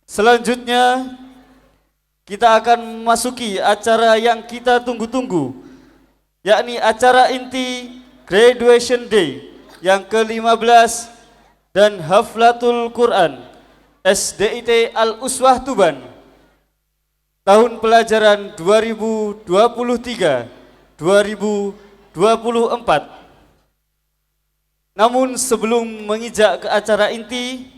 Selanjutnya kita akan memasuki acara yang kita tunggu-tunggu, yakni acara inti Graduation Day yang ke-15 dan Haflatul Quran SDIT Al-Uswah Tuban tahun pelajaran 2023-2024. Namun sebelum menginjak ke acara inti,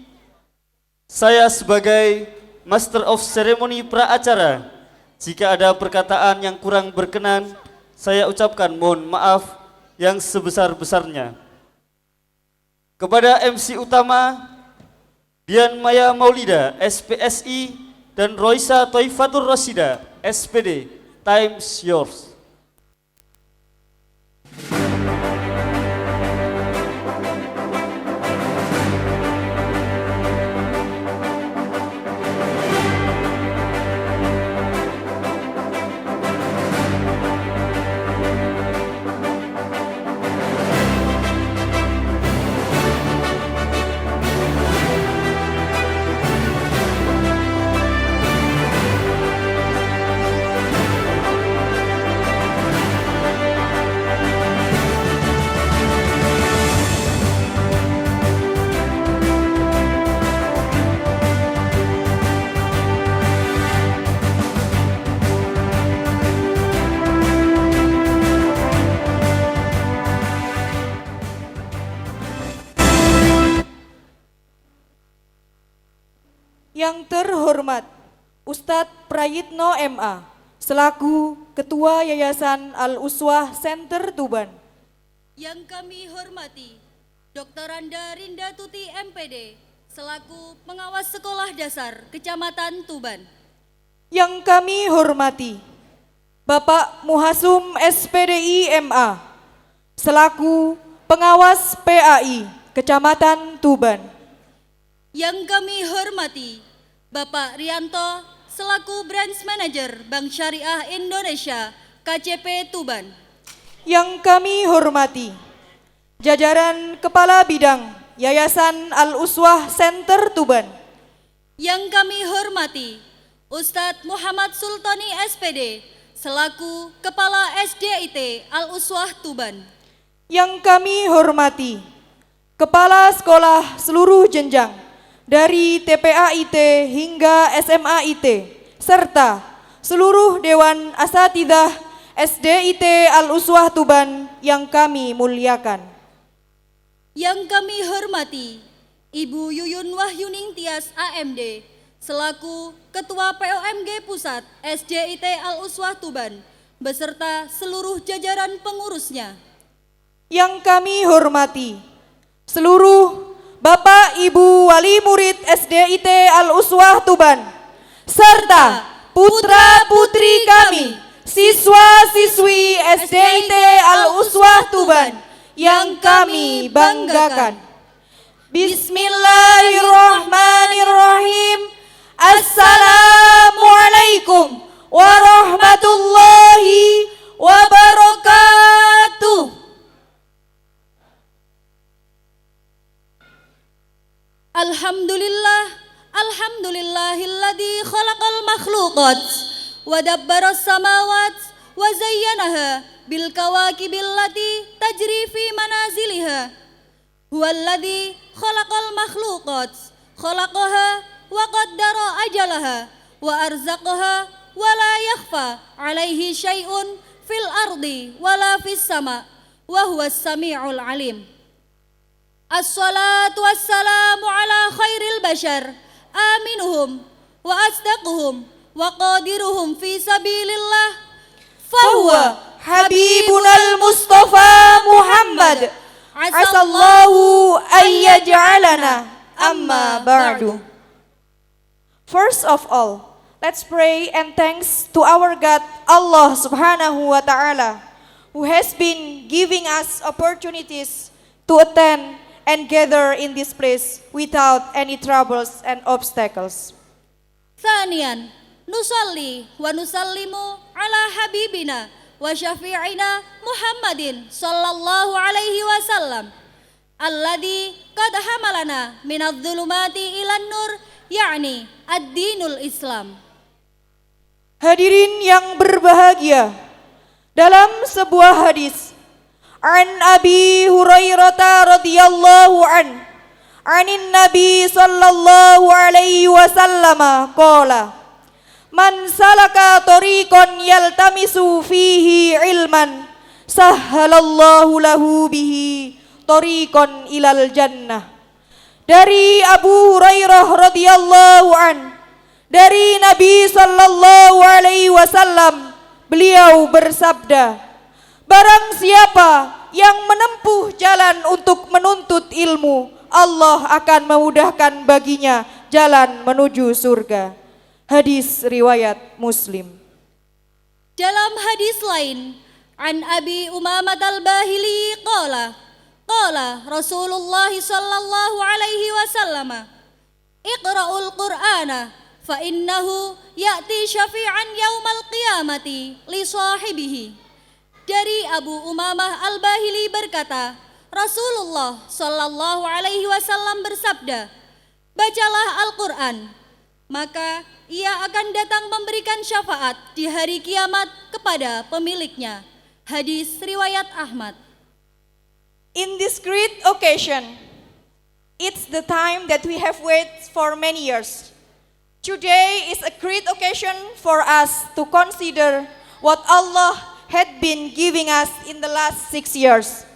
saya sebagai Master of Ceremony pra-acara, jika ada perkataan yang kurang berkenan, saya ucapkan mohon maaf yang sebesar-besarnya. Kepada MC utama, Dian Maya Maulida, SPSI, dan Roisa Toifatur Rasida, SPD, time's yours. Yang terhormat Ustadz Prayitno MA selaku Ketua Yayasan Al-Uswah Center Tuban. Yang kami hormati Dr. Anda Rinda Tuti MPD selaku Pengawas Sekolah Dasar Kecamatan Tuban. Yang kami hormati Bapak Muhasum SPDI MA selaku Pengawas PAI Kecamatan Tuban. Yang kami hormati Bapak Rianto selaku Branch Manager Bank Syariah Indonesia KCP Tuban. Yang kami hormati jajaran Kepala Bidang Yayasan Al-Uswah Center Tuban. Yang kami hormati Ustadz Muhammad Sultani SPD selaku Kepala SDIT Al-Uswah Tuban. Yang kami hormati Kepala Sekolah seluruh jenjang dari TPA-IT hingga SMA-IT serta seluruh Dewan Asatidzah SDIT Al-Uswah Tuban yang kami muliakan. Yang kami hormati Ibu Yuyun Wahyuning Tias AMD selaku Ketua POMG Pusat SDIT Al-Uswah Tuban beserta seluruh jajaran pengurusnya. Yang kami hormati seluruh Bapak Ibu Wali Murid SDIT Al-Uswah Tuban serta putra-putri kami siswa-siswi SDIT Al-Uswah Tuban yang kami banggakan. Bismillahirrahmanirrahim. Assalamualaikum warahmatullahi wabarakatuh. Alhamdulillahilladzi khalaqal makhluqat wa dabbaras samawat wa zayyanaha bil kawakibil lati tajri fi manaziliha. Huwallazi khalaqal makhluqat khalaqaha wa qaddara ajalaha wa arzaqaha wa la yakhfa alaihi syai'un fil ardi wala fis sama wa huwas sami'ul alim. Assalatu wassalamu ala khairil bashar aminuhum wa asdaquhum wa qadiruhum fi sabilillah Fahuwa Habibunal Mustafa Muhammad asallahu ayyaj'alana amma ba'du. First of all, let's pray and thanks to our God Allah Subhanahu wa ta'ala who has been giving us opportunities to attend and gather in this place without any troubles and obstacles. Thaniyan, nusalli wa nusallimu ala habibina wa syafi'ina Muhammadin sallallahu alaihi wasallam alladhi qad hamalana minadh dhulumati ilan nur يعني الدين الإسلام. Hadirin yang berbahagia, dalam sebuah hadis an Abi Hurairah radhiyallahu anin Nabi sallallahu alaihi wasallam qala man salaka tariqan yaltamisu fihi ilman sahhalallahu lahu bihi tariqan ilal jannah. Dari Abu Hurairah radhiyallahu dari Nabi sallallahu alaihi wasallam, beliau bersabda, barang siapa yang menempuh jalan untuk menuntut ilmu, Allah akan memudahkan baginya jalan menuju surga. Hadis riwayat Muslim. Dalam hadis lain, an Abi Umamah al-Bahili qala Rasulullah sallallahu alaihi wasallam, Iqra'ul Qur'ana fa innahu ya'ti syafi'an yaumal qiyamati li sahibihi. Dari Abu Umamah al-Bahili berkata, Rasulullah sallallahu alaihi wasallam bersabda, bacalah Al-Qur'an, maka ia akan datang memberikan syafaat di hari kiamat kepada pemiliknya. Hadis riwayat Ahmad. In this great occasion, it's the time that we have waited for many years. Today is a great occasion for us to consider what Allah had been giving us in the last 6 years.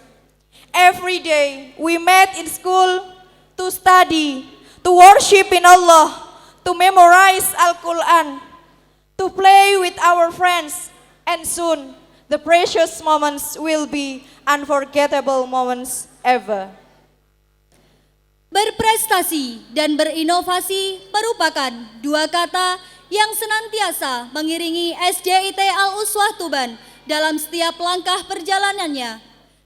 Every day we met in school to study, to worship in Allah, to memorize Al-Quran, to play with our friends, and soon the precious moments will be unforgettable moments ever. Berprestasi dan berinovasi merupakan dua kata yang senantiasa mengiringi SDIT Al-Uswah Tuban dalam setiap langkah perjalanannya.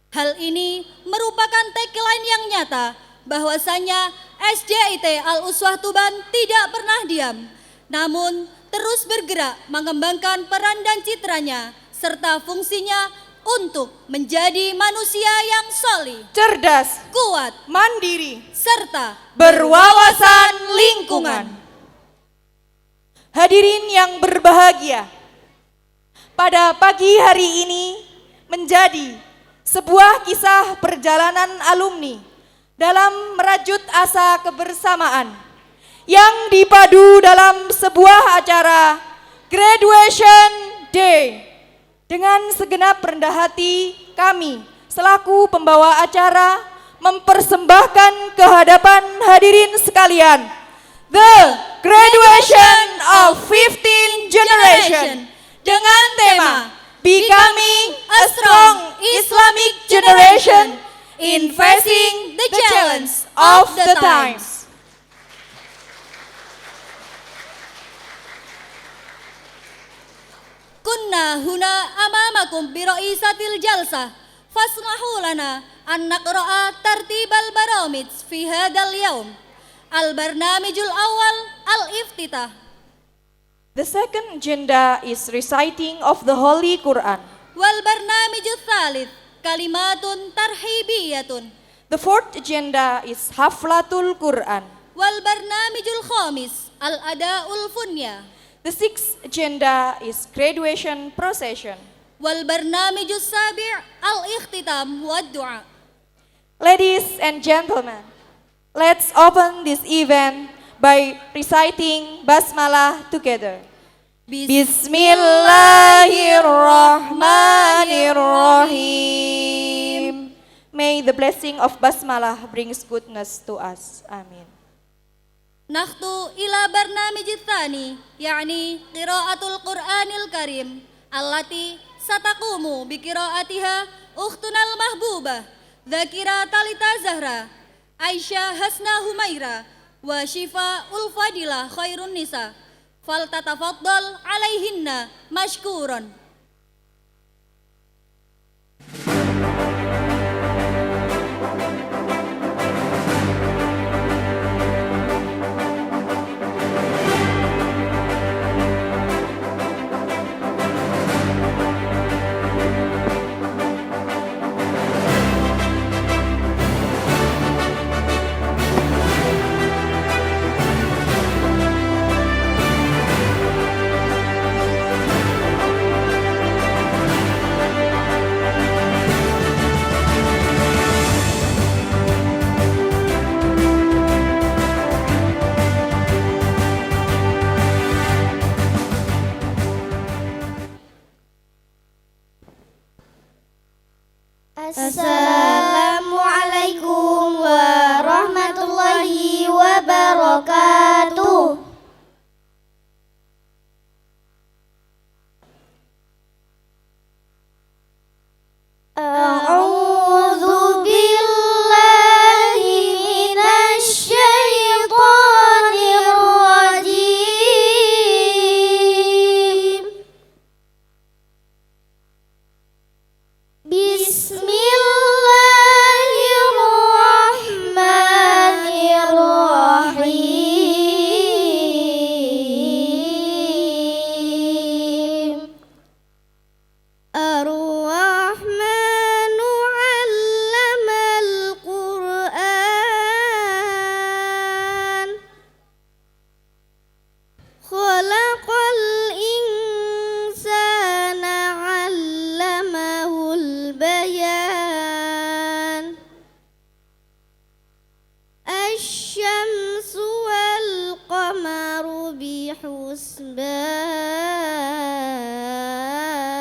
Hal ini merupakan tagline yang nyata bahwasanya SDIT Al-Uswah Tuban tidak pernah diam, namun terus bergerak mengembangkan peran dan citranya serta fungsinya untuk menjadi manusia yang solih, cerdas, kuat, mandiri, serta berwawasan lingkungan. Hadirin yang berbahagia, pada pagi hari ini menjadi sebuah kisah perjalanan alumni dalam merajut asa kebersamaan yang dipadu dalam sebuah acara Graduation Day. Dengan segenap rendah hati kami selaku pembawa acara mempersembahkan kehadapan hadirin sekalian The Graduation of 15th Generation dengan tema Becoming a Strong Islamic Generation in Facing the Challenge of the Times. Kunna huna amamakum biraisatil jalsah fasmahu lana an naqra'a tartibal baramij fi hadzal yaum. Al-barnamijul awal al-iftitah. The second agenda is reciting of the Holy Quran. Wal barnamijul thalith kalimatun tarhibiyatun. The fourth agenda is Haflatul Quran. Wal barnamijul khamis al-ada'ul funya. The sixth agenda is graduation procession. Wal barnamijus sabi' al-ikhtitam wad du'a. Ladies and gentlemen, let's open this event by reciting Basmalah together. Bismillahirrahmanirrahim. May the blessing of Basmalah brings goodness to us. Amin. Nakhtu ila barnamij tsani, yani qiraatul Qur'anil Karim, allati sataqumu bi qiraatiha ukhtunal mahbubah, Dzakira Talita Zahra, Aisyah Hasna Humaira, wa Syifa ul Fadilah Khairun Nisa. Faltatafaddal alaihinna mashkuran.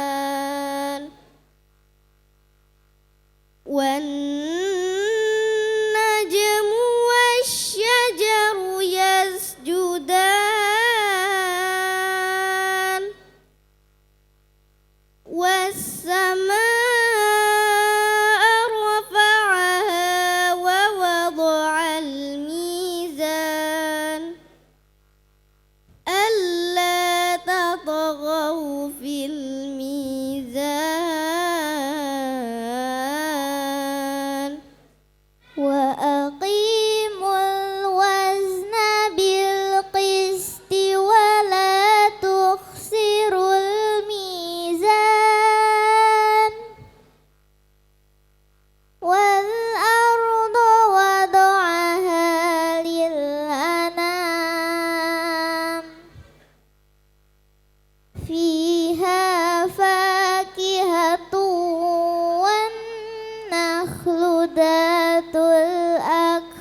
بحسبان والنجم والشجر يسجدان والسماء رفعها ووضع الميزان ألا تطغوا في الميزان وأقيموا الوزن بالقسط ولا تخسروا الميزان والأرض وضعها للأنام فيها فاكهة والنخل ذات الأكمام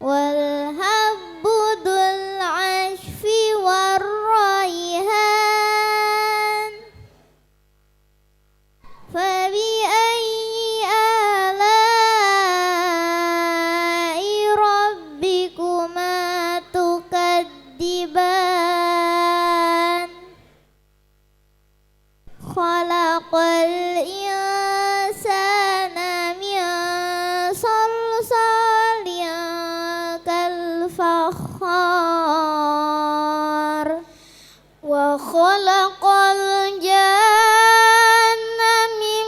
والهب ذو العشف والريحان فبأي آلاء ربكما تكذبان خلق الإنسان من صلصال كالفخار وخلق الجن من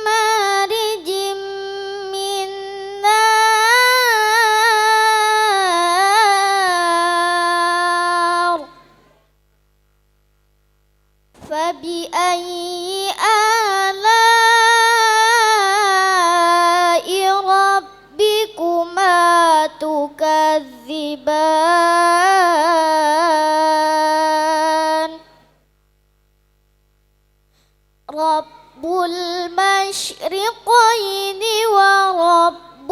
مارج من نار فبأي آلاء ربكما تكذبان رب المشرقين ورب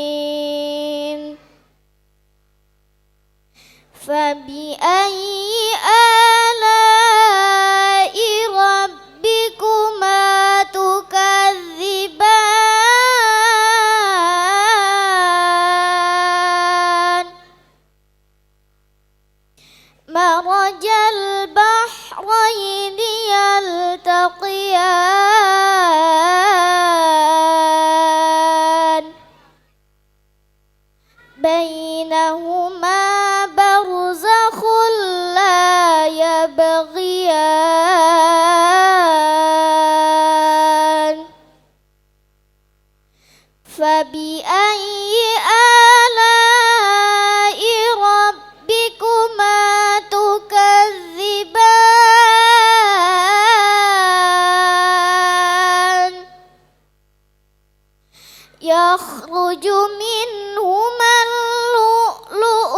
المغربين فبأي آلاء ربكما تكذبان مرج البحرين يلتقيان بينهما برزخ لا يبغيان فبأي آلاء ربكما تكذبان يخرج منهما اللؤلؤ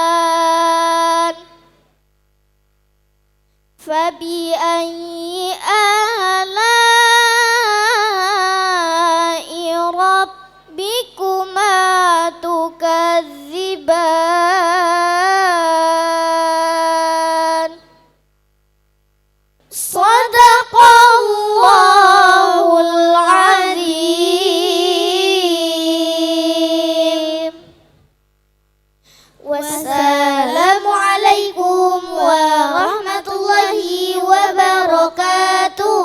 والمرجان فبأي آلاء ربكما تكذبان صدق الله العظيم والسلام عليكم ورحمة الله وبركاته.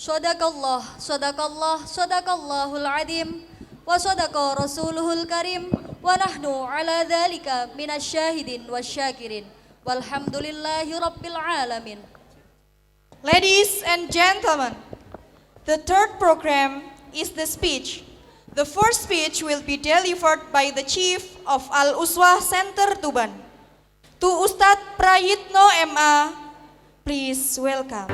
Sadaqallah, sadaqallah, sadaqallahul adim, wa sadaqa rasuluhul karim, wa nahnu ala dhalika minasyahidin wasyakirin, walhamdulillahi rabbil alamin. Ladies and gentlemen, the third program is the speech. The first speech will be delivered by the Chief of Al-Uswah Center Tuban. To Ustadz Prayitno MA, please welcome.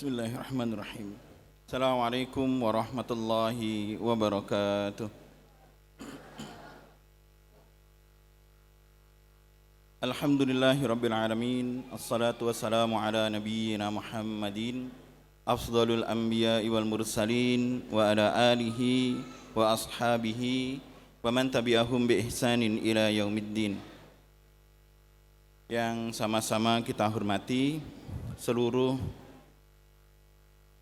Bismillahirrahmanirrahim. Assalamualaikum warahmatullahi wabarakatuh. Alhamdulillahi rabbil alamin. Assalatu wassalamu ala nabiyyina Muhammadin afdalul anbiya'i wal mursalin wa ala alihi wa ashabihi wa man tabi'ahum bi ihsanin ila yaumiddin. Yang sama-sama kita hormati seluruh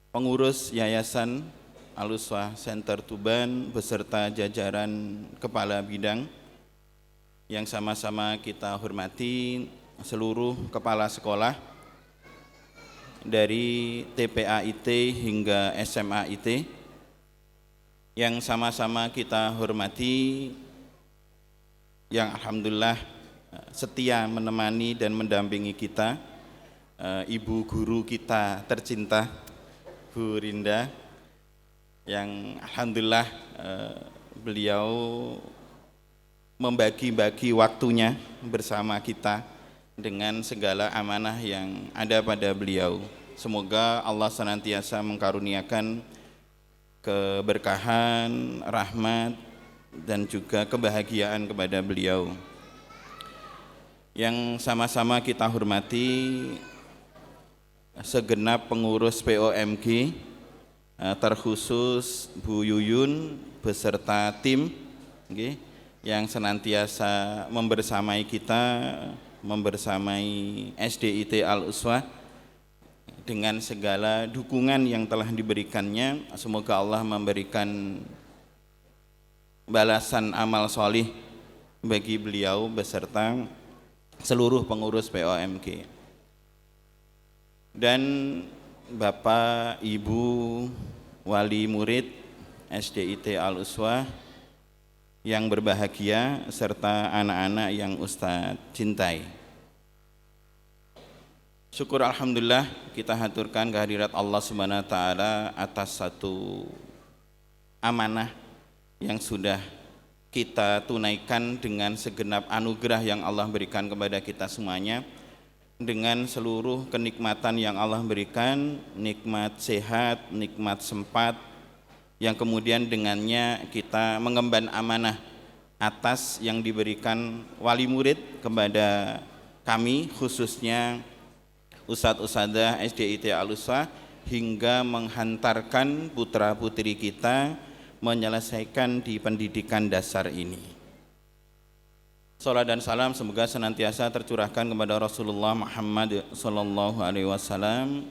pengurus Yayasan Al-Uswah Center Tuban beserta jajaran kepala bidang, yang sama-sama kita hormati seluruh kepala sekolah dari TPA-IT hingga SMA-IT, yang sama-sama kita hormati yang alhamdulillah setia menemani dan mendampingi kita, ibu guru kita tercinta Bu Rinda, yang alhamdulillah beliau membagi-bagi waktunya bersama kita dengan segala amanah yang ada pada beliau. Semoga Allah senantiasa mengkaruniakan keberkahan, rahmat, dan juga kebahagiaan kepada beliau. Yang sama-sama kita hormati segenap pengurus POMG, terkhusus Bu Yuyun beserta tim yang senantiasa membersamai kita, membersamai SDIT Al-Uswah dengan segala dukungan yang telah diberikannya. Semoga Allah memberikan balasan amal solih bagi beliau beserta seluruh pengurus POMG. Dan Bapak, Ibu, Wali Murid SDIT Al-Uswah yang berbahagia serta anak-anak yang Ustadz cintai. Syukur alhamdulillah kita haturkan kehadirat Allah Subhanahu wa taala atas satu amanah yang sudah kita tunaikan dengan segenap anugerah yang Allah berikan kepada kita semuanya, dengan seluruh kenikmatan yang Allah berikan, nikmat sehat, nikmat sempat, yang kemudian dengannya kita mengemban amanah atas yang diberikan wali murid kepada kami, khususnya Ustadz Ustadzah SDIT Al-Uswah, hingga menghantarkan putra putri kita menyelesaikan di pendidikan dasar ini. Salat dan salam semoga senantiasa tercurahkan kepada Rasulullah Muhammad sallallahu alaihi wasallam,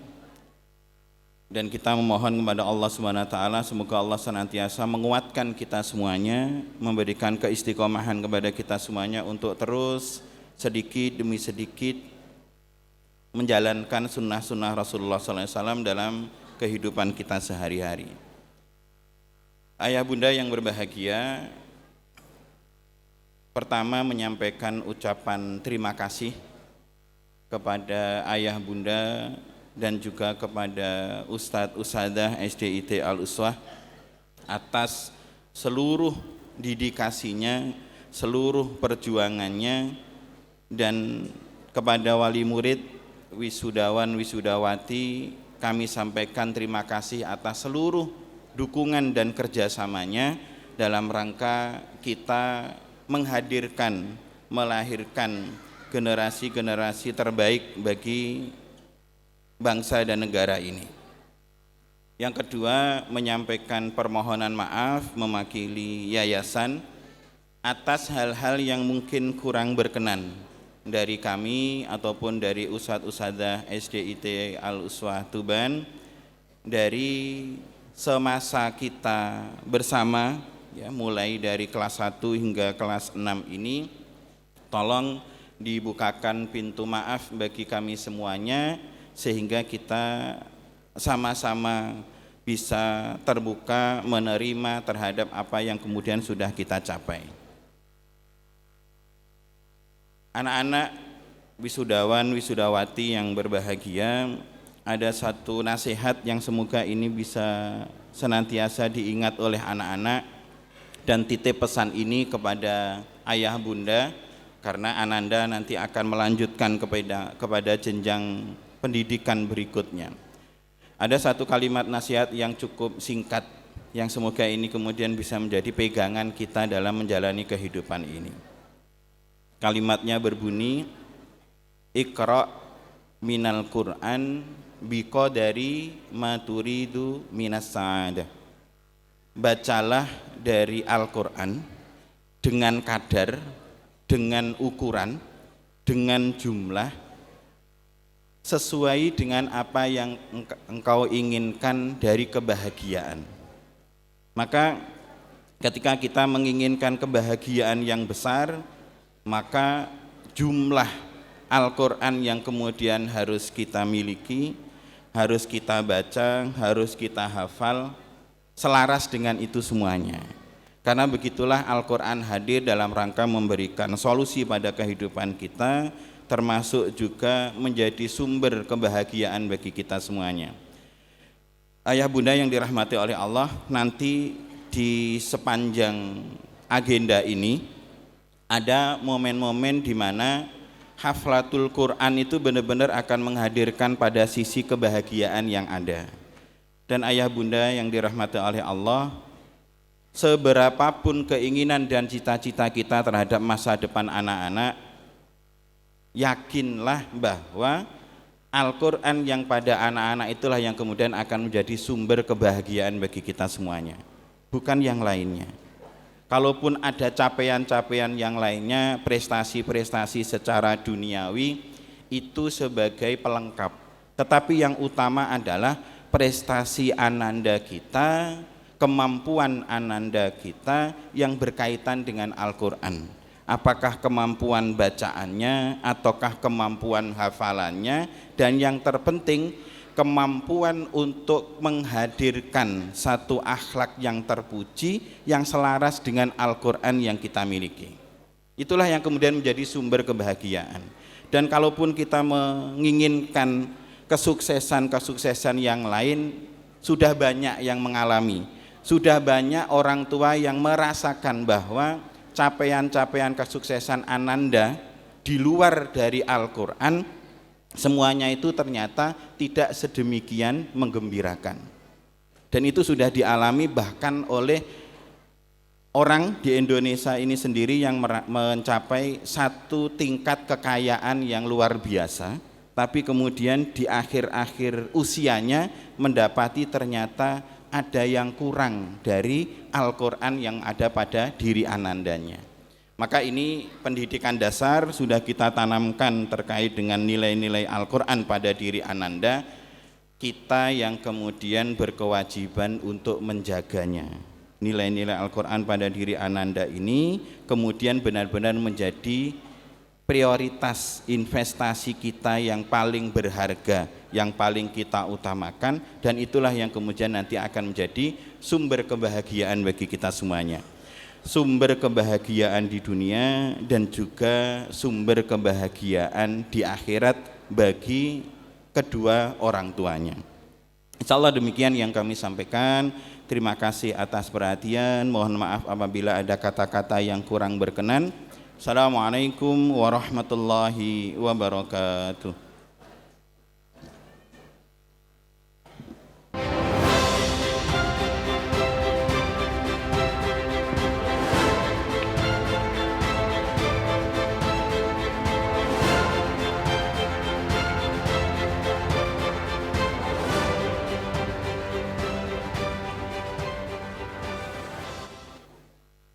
dan kita memohon kepada Allah Subhanahu wa taala semoga Allah senantiasa menguatkan kita semuanya, memberikan keistiqomahan kepada kita semuanya untuk terus sedikit demi sedikit menjalankan sunnah-sunnah Rasulullah sallallahu alaihi wasallam dalam kehidupan kita sehari-hari. Ayah bunda yang berbahagia, pertama menyampaikan ucapan terima kasih kepada ayah bunda dan juga kepada Ustadz Ustadzah SDIT Al-Uswah atas seluruh dedikasinya, seluruh perjuangannya, dan kepada wali murid, wisudawan, wisudawati, kami sampaikan terima kasih atas seluruh dukungan dan kerjasamanya dalam rangka kita menghadirkan, melahirkan generasi-generasi terbaik bagi bangsa dan negara ini. Yang kedua, menyampaikan permohonan maaf mewakili yayasan atas hal-hal yang mungkin kurang berkenan dari kami ataupun dari Ustadz-Ustadzah SDIT Al-Uswah Tuban dari semasa kita bersama, ya, mulai dari kelas 1 hingga kelas 6 ini. Tolong dibukakan pintu maaf bagi kami semuanya, sehingga kita sama-sama bisa terbuka menerima terhadap apa yang kemudian sudah kita capai. Anak-anak wisudawan, wisudawati yang berbahagia, ada satu nasihat yang semoga ini bisa senantiasa diingat oleh anak-anak, dan titip pesan ini kepada ayah bunda, karena Ananda nanti akan melanjutkan kepada jenjang pendidikan berikutnya. Ada satu kalimat nasihat yang cukup singkat, yang semoga ini kemudian bisa menjadi pegangan kita dalam menjalani kehidupan ini. Kalimatnya berbunyi, Iqra' minal Qur'an biqadari ma turidu minas sa'adah. Bacalah dari Al-Qur'an dengan kadar, dengan ukuran, dengan jumlah sesuai dengan apa yang engkau inginkan dari kebahagiaan. Maka ketika kita menginginkan kebahagiaan yang besar, maka jumlah Al-Qur'an yang kemudian harus kita miliki, harus kita baca, harus kita hafal, selaras dengan itu semuanya. Karena begitulah Al-Qur'an hadir dalam rangka memberikan solusi pada kehidupan kita, termasuk juga menjadi sumber kebahagiaan bagi kita semuanya. Ayah bunda yang dirahmati oleh Allah, nanti di sepanjang agenda ini ada momen-momen di mana haflatul Quran itu benar-benar akan menghadirkan pada sisi kebahagiaan yang ada. Dan ayah bunda yang dirahmati oleh Allah, seberapapun keinginan dan cita-cita kita terhadap masa depan anak-anak, yakinlah bahwa Al-Quran yang pada anak-anak itulah yang kemudian akan menjadi sumber kebahagiaan bagi kita semuanya, bukan yang lainnya. Kalaupun ada capaian-capaian yang lainnya, prestasi-prestasi secara duniawi itu sebagai pelengkap. Tetapi yang utama adalah prestasi Ananda kita, kemampuan Ananda kita yang berkaitan dengan Al-Quran. Apakah kemampuan bacaannya, ataukah kemampuan hafalannya, dan yang terpenting kemampuan untuk menghadirkan satu akhlak yang terpuji yang selaras dengan Al-Quran yang kita miliki. Itulah yang kemudian menjadi sumber kebahagiaan. Dan kalaupun kita menginginkan kesuksesan-kesuksesan yang lain, sudah banyak yang mengalami, sudah banyak orang tua yang merasakan bahwa capaian-capaian kesuksesan Ananda di luar dari Al-Quran, semuanya itu ternyata tidak sedemikian menggembirakan. Dan itu sudah dialami bahkan oleh orang di Indonesia ini sendiri yang mencapai satu tingkat kekayaan yang luar biasa, tapi kemudian di akhir-akhir usianya mendapati ternyata ada yang kurang dari Al-Quran yang ada pada diri Anandanya. Maka ini pendidikan dasar sudah kita tanamkan terkait dengan nilai-nilai Al-Quran pada diri Ananda. Kita yang kemudian berkewajiban untuk menjaganya. Nilai-nilai Al-Quran pada diri Ananda ini kemudian benar-benar menjadi prioritas investasi kita yang paling berharga, yang paling kita utamakan, dan itulah yang kemudian nanti akan menjadi sumber kebahagiaan bagi kita semuanya. Sumber kebahagiaan di dunia dan juga sumber kebahagiaan di akhirat bagi kedua orang tuanya. Insya Allah demikian yang kami sampaikan. Terima kasih atas perhatian. Mohon maaf apabila ada kata-kata yang kurang berkenan. Assalamualaikum warahmatullahi wabarakatuh.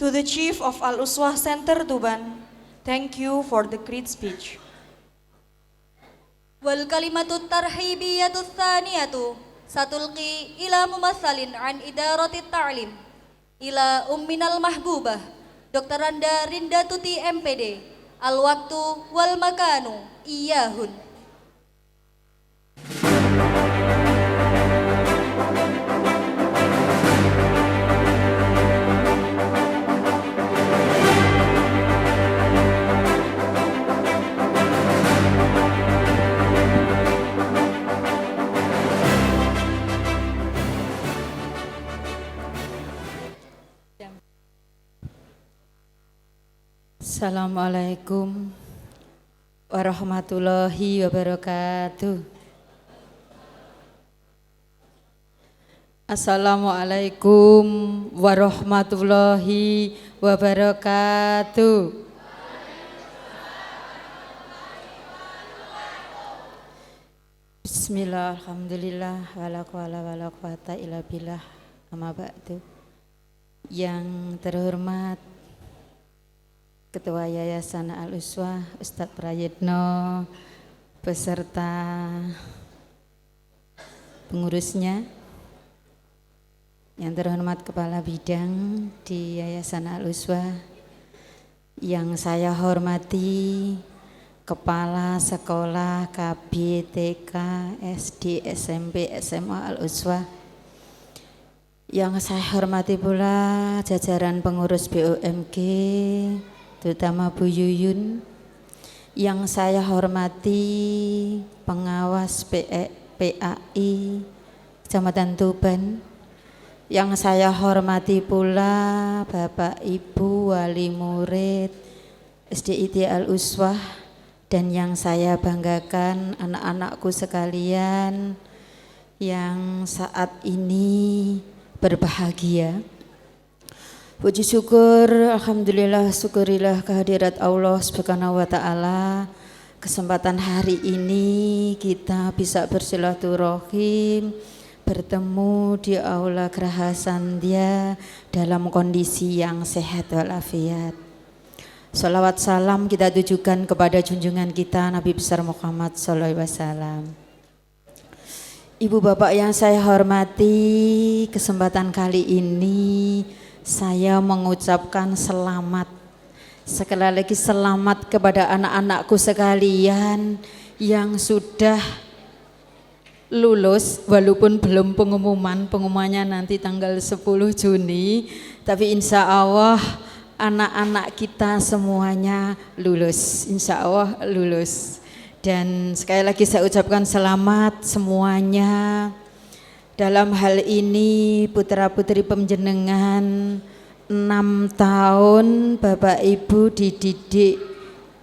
To the Chief of Al-Uswah Center Tuban, thank you for the great speech. Wal kalimatut tarhibiyatut thaniyatu satulqi ila mumatsalin an idarati ta'lim ila umminal mahbubah Dr. Randa Rinda Tuti MPD. Al waktu wal makanu iyahun. Assalamualaikum warahmatullahi wabarakatuh. Assalamualaikum warahmatullahi wabarakatuh. Bismillah, alhamdulillah, wala quwata illa billah, amma ba'du. Yang terhormat Ketua Yayasan Al-Uswah Ustadz Prayitno beserta pengurusnya, yang terhormat Kepala Bidang di Yayasan Al-Uswah, yang saya hormati Kepala Sekolah KB, TK, SD, SMP, SMA Al-Uswah, yang saya hormati pula jajaran pengurus BUMG, terutama Bu Yuyun, yang saya hormati pengawas PAI Kecamatan Tuban, yang saya hormati pula Bapak Ibu Wali Murid SDIT Al-Uswah, dan yang saya banggakan anak-anakku sekalian yang saat ini berbahagia. Puji syukur, alhamdulillah, syukurilah kehadirat Allah Subhanahu wa taala. Kesempatan hari ini kita bisa bersilaturahim, bertemu di Aula Geraha Sandhya dalam kondisi yang sehat walafiat. Salawat salam kita tujukan kepada junjungan kita Nabi besar Muhammad sallallahu alaihi wasallam. Ibu bapak yang saya hormati, kesempatan kali ini saya mengucapkan selamat, sekali lagi selamat kepada anak-anakku sekalian yang sudah lulus, walaupun belum pengumumannya nanti tanggal 10 Juni, tapi insya Allah anak-anak kita semuanya lulus, insya Allah lulus. Dan sekali lagi saya ucapkan selamat semuanya. Dalam hal ini putra-putri penjenengan 6 tahun Bapak Ibu dididik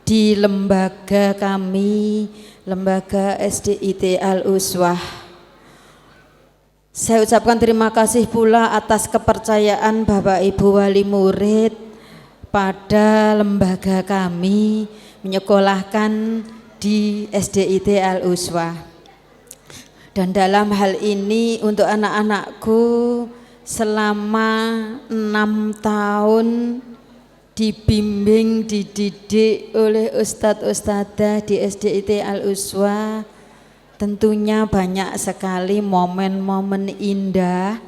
di lembaga kami, lembaga SDIT Al-Uswah. Saya ucapkan terima kasih pula atas kepercayaan Bapak Ibu Wali Murid pada lembaga kami menyekolahkan di SDIT Al-Uswah. Dan dalam hal ini untuk anak-anakku selama 6 tahun dibimbing, dididik oleh ustadz-ustadzah di SDIT Al-Uswah, tentunya banyak sekali momen-momen indah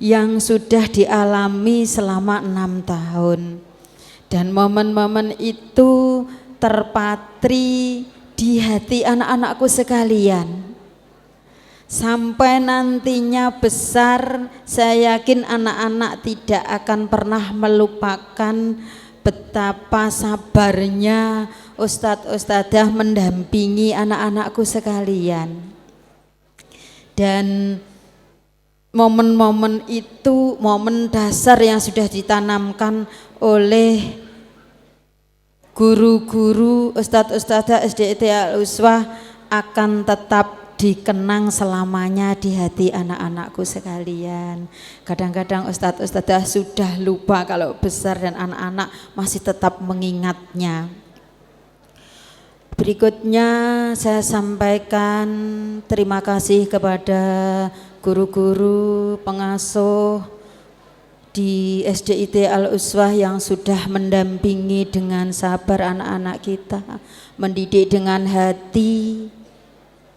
yang sudah dialami selama 6 tahun. Dan momen-momen itu terpatri di hati anak-anakku sekalian. Sampai nantinya besar, saya yakin anak-anak tidak akan pernah melupakan betapa sabarnya ustadz-ustadzah mendampingi anak-anakku sekalian. Dan momen-momen itu momen dasar yang sudah ditanamkan oleh guru-guru ustadz-ustadzah SDIT Al-Uswah akan tetap dikenang selamanya di hati anak-anakku sekalian. Kadang-kadang ustadz-ustadzah sudah lupa kalau besar dan anak-anak masih tetap mengingatnya. Berikutnya saya sampaikan terima kasih kepada guru-guru pengasuh di SDIT Al-Uswah yang sudah mendampingi dengan sabar anak-anak kita, mendidik dengan hati,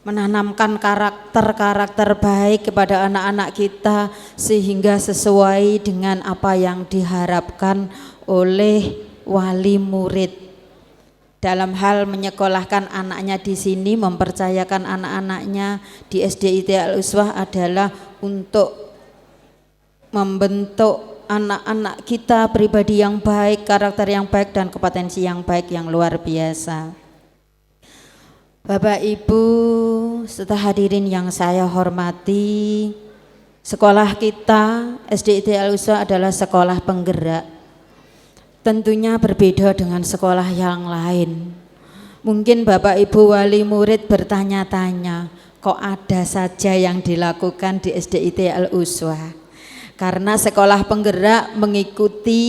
menanamkan karakter-karakter baik kepada anak-anak kita sehingga sesuai dengan apa yang diharapkan oleh wali murid. dalam hal menyekolahkan anaknya di sini, mempercayakan anak-anaknya di SDIT Al-Uswah adalah untuk membentuk anak-anak kita pribadi yang baik, karakter yang baik, dan kompetensi yang baik yang luar biasa. Bapak Ibu serta hadirin yang saya hormati, sekolah kita SDIT Al-Uswah adalah sekolah penggerak. Tentunya berbeda dengan sekolah yang lain. Mungkin Bapak Ibu wali murid bertanya-tanya, kok ada saja yang dilakukan di SDIT Al-Uswah? Karena sekolah penggerak mengikuti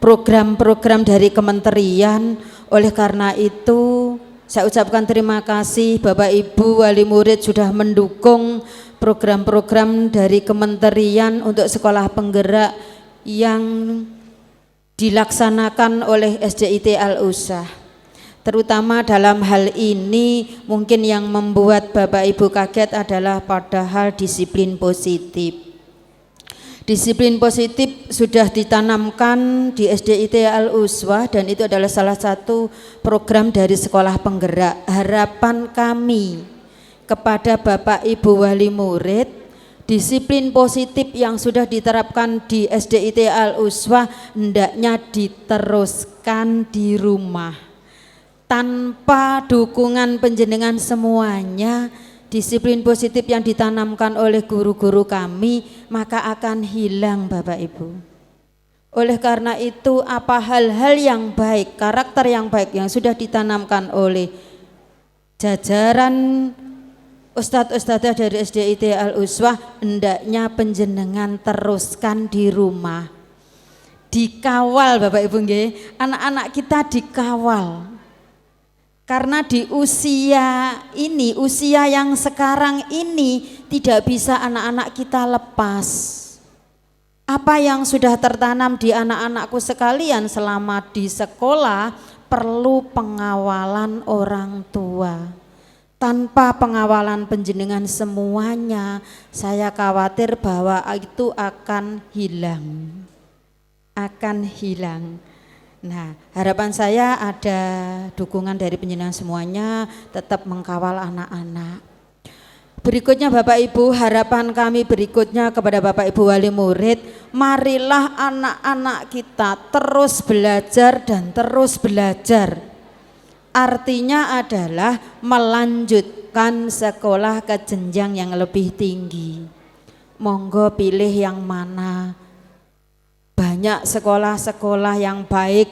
program-program dari kementerian. Oleh karena itu saya ucapkan terima kasih Bapak Ibu wali murid sudah mendukung program-program dari kementerian untuk sekolah penggerak yang dilaksanakan oleh SDIT Al-Uswah. Terutama dalam hal ini mungkin yang membuat Bapak Ibu kaget adalah padahal disiplin positif. Disiplin positif sudah ditanamkan di SDIT Al-Uswah dan itu adalah salah satu program dari sekolah penggerak. Harapan kami kepada Bapak Ibu wali murid, disiplin positif yang sudah diterapkan di SDIT Al-Uswah hendaknya diteruskan di rumah. Tanpa dukungan panjenengan semuanya, disiplin positif yang ditanamkan oleh guru-guru kami maka akan hilang Bapak Ibu. Oleh karena itu apa hal-hal yang baik, karakter yang baik yang sudah ditanamkan oleh jajaran Ustadz-ustadzah dari SDIT Al-Uswah hendaknya penjenengan teruskan di rumah. Dikawal Bapak Ibu nggih, anak-anak kita dikawal. Karena di usia ini, usia yang sekarang ini tidak bisa anak-anak kita lepas. Apa yang sudah tertanam di anak-anakku sekalian selama di sekolah perlu pengawalan orang tua. Tanpa pengawalan panjenengan semuanya, saya khawatir bahwa itu akan hilang. Akan hilang. Nah, harapan saya ada dukungan dari panjenengan semuanya tetap mengkawal anak-anak. Berikutnya Bapak Ibu, harapan kami berikutnya kepada Bapak Ibu wali murid, marilah anak-anak kita terus belajar dan terus belajar. Artinya adalah melanjutkan sekolah ke jenjang yang lebih tinggi. Monggo pilih yang mana. Banyak sekolah-sekolah yang baik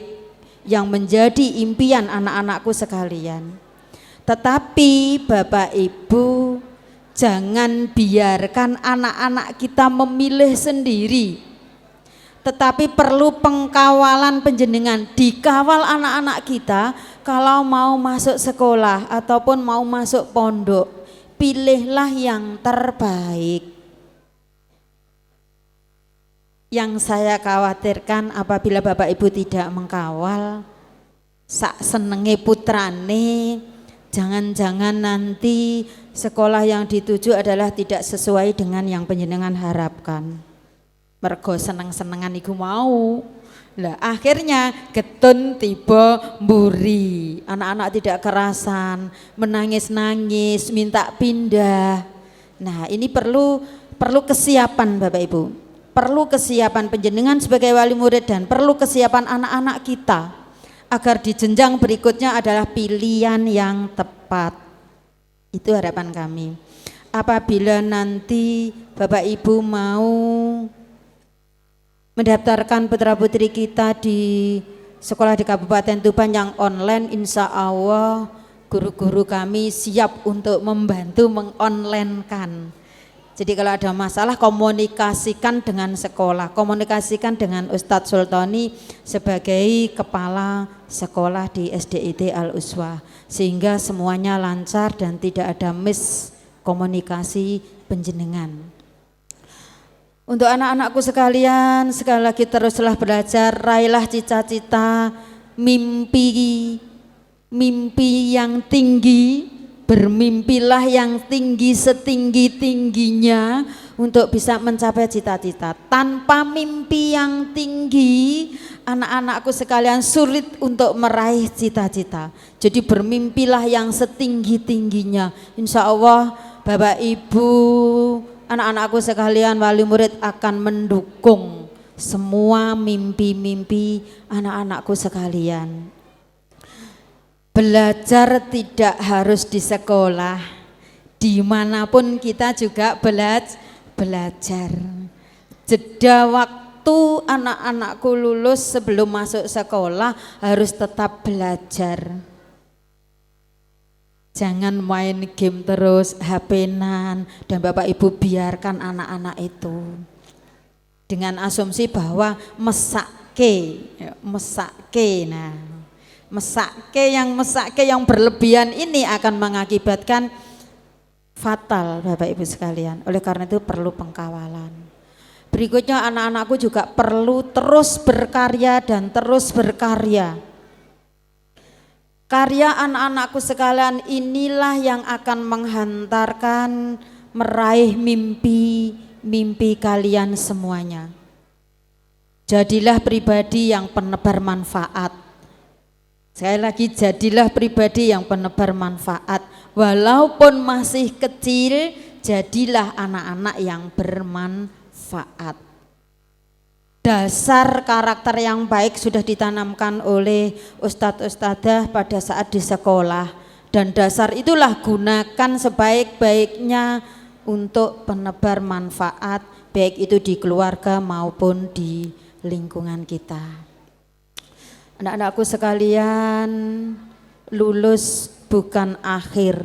yang menjadi impian anak-anakku sekalian. Tetapi Bapak Ibu jangan biarkan anak-anak kita memilih sendiri. Tetapi perlu pengkawalan panjenengan, dikawal anak-anak kita kalau mau masuk sekolah ataupun mau masuk pondok, pilihlah yang terbaik. Yang saya khawatirkan apabila Bapak Ibu tidak mengkawal, sak senenge putrane, jangan-jangan nanti sekolah yang dituju adalah tidak sesuai dengan yang panjenengan harapkan. Mergo seneng-senengan iku mau. Lah akhirnya getun tiba mburi, anak-anak tidak kerasan, menangis-nangis, minta pindah. Nah ini perlu kesiapan Bapak Ibu, perlu kesiapan panjenengan sebagai wali murid dan perlu kesiapan anak-anak kita agar di jenjang berikutnya adalah pilihan yang tepat. Itu harapan kami. Apabila nanti Bapak Ibu mau mendaftarkan putra putri kita di sekolah di Kabupaten Tuban yang online, insya Allah guru-guru kami siap untuk membantu mengonlinekan. Jadi kalau ada masalah komunikasikan dengan sekolah, komunikasikan dengan Ustadz Sultoni sebagai kepala sekolah di SDIT Al-Uswah sehingga semuanya lancar dan tidak ada miskomunikasi panjenengan. Untuk anak-anakku sekalian, sekali lagi teruslah belajar, raihlah cita-cita, mimpi yang tinggi, bermimpilah yang tinggi setinggi-tingginya untuk bisa mencapai cita-cita. Tanpa mimpi yang tinggi, anak-anakku sekalian sulit untuk meraih cita-cita. Jadi bermimpilah yang setinggi-tingginya. Insya Allah Bapak Ibu, anak-anakku sekalian, wali murid akan mendukung semua mimpi-mimpi anak-anakku sekalian. Belajar tidak harus di sekolah, dimanapun kita juga belajar. Jeda waktu anak-anakku lulus sebelum masuk sekolah harus tetap belajar. Jangan main game terus, HP-nan, dan Bapak Ibu biarkan anak-anak itu dengan asumsi bahwa mesake. Nah, mesake yang berlebihan ini akan mengakibatkan fatal Bapak Ibu sekalian. Oleh karena itu perlu pengkawalan. Berikutnya anak-anakku juga perlu terus berkarya dan terus berkarya. Karya anak-anakku sekalian inilah yang akan menghantarkan meraih mimpi kalian semuanya. Jadilah pribadi yang penebar manfaat. Sekali lagi, jadilah pribadi yang penebar manfaat. Walaupun masih kecil, jadilah anak-anak yang bermanfaat. Dasar karakter yang baik sudah ditanamkan oleh ustadz-ustadzah pada saat di sekolah. Dan dasar itulah gunakan sebaik-baiknya untuk penebar manfaat, baik itu di keluarga maupun di lingkungan kita. Anak-anakku sekalian, lulus bukan akhir.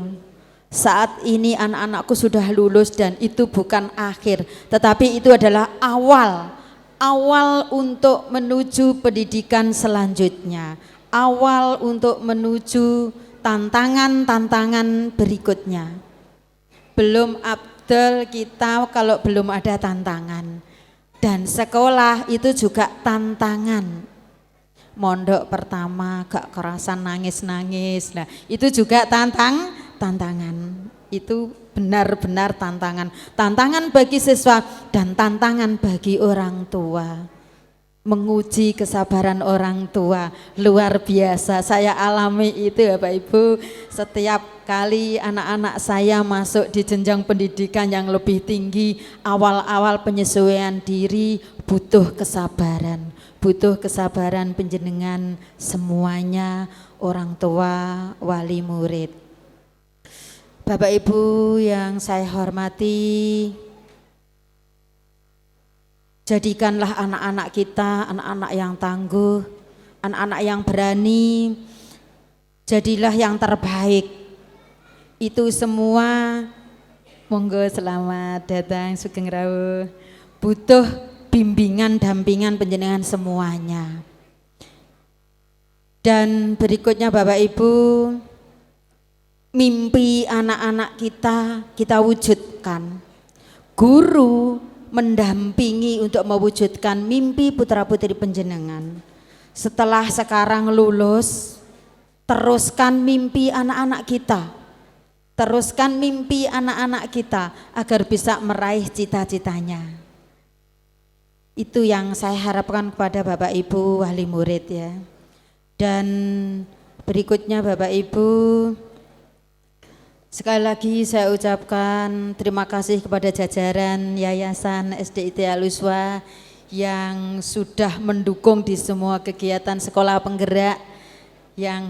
Saat ini anak-anakku sudah lulus dan itu bukan akhir, tetapi itu adalah awal untuk menuju pendidikan selanjutnya, awal untuk menuju tantangan-tantangan berikutnya. Belum abdel kita kalau belum ada tantangan, dan sekolah itu juga tantangan. Mondok pertama gak kerasan nangis-nangis, nah itu juga tantangan, itu benar-benar tantangan bagi siswa dan tantangan bagi orang tua. Menguji kesabaran orang tua luar biasa, saya alami itu ya Bapak Ibu. Setiap kali anak-anak saya masuk di jenjang pendidikan yang lebih tinggi, awal-awal penyesuaian diri butuh kesabaran panjenengan semuanya, orang tua, wali murid. Bapak Ibu yang saya hormati, jadikanlah anak-anak kita anak-anak yang tangguh, anak-anak yang berani, jadilah yang terbaik. Itu semua, monggo selamat datang Sugeng Rawuh, butuh bimbingan, dampingan panjenengan semuanya. Dan berikutnya Bapak Ibu, mimpi anak-anak kita wujudkan. Guru mendampingi untuk mewujudkan mimpi putra-putri panjenengan. Setelah sekarang lulus, teruskan mimpi anak-anak kita. Teruskan mimpi anak-anak kita agar bisa meraih cita-citanya. Itu yang saya harapkan kepada Bapak Ibu wali murid ya. Dan berikutnya Bapak Ibu, sekali lagi saya ucapkan terima kasih kepada jajaran Yayasan SDIT Al-Uswa yang sudah mendukung di semua kegiatan sekolah penggerak yang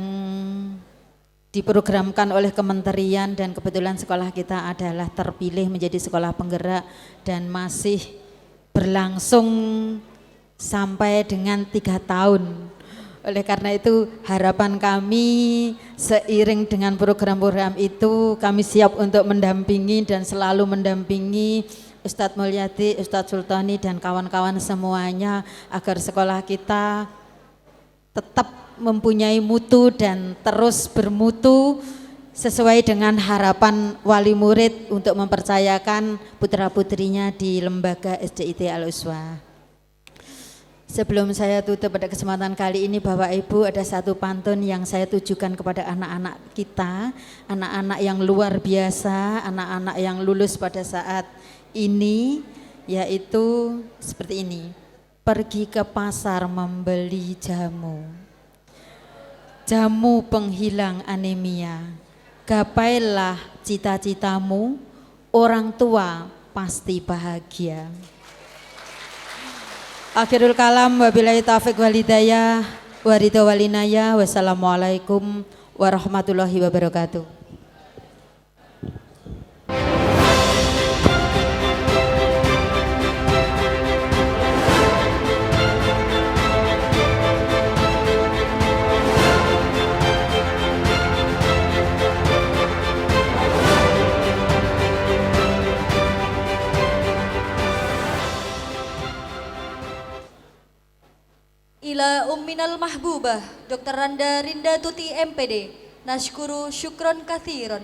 diprogramkan oleh kementerian, dan kebetulan sekolah kita adalah terpilih menjadi sekolah penggerak dan masih berlangsung sampai dengan 3 tahun. Oleh karena itu harapan kami seiring dengan program-program itu kami siap untuk mendampingi dan selalu mendampingi Ustadz Mulyadi, Ustadz Sultani dan kawan-kawan semuanya agar sekolah kita tetap mempunyai mutu dan terus bermutu sesuai dengan harapan wali murid untuk mempercayakan putra-putrinya di lembaga SDIT Al-Uswa. Sebelum saya tutup pada kesempatan kali ini, Bapak Ibu, ada satu pantun yang saya tujukan kepada anak-anak kita, anak-anak yang luar biasa, anak-anak yang lulus pada saat ini, yaitu seperti ini. Pergi ke pasar membeli jamu, jamu penghilang anemia. Gapailah cita-citamu, orang tua pasti bahagia. Akhirul kalam, wabillahi taufiq wal hidayah, wa ridha wal inayah. Wassalamualaikum warahmatullahi wabarakatuh. Ila umminal mahbubah Dr. Randa Rinda Tuti MPD. Nashkuru syukron kathiron.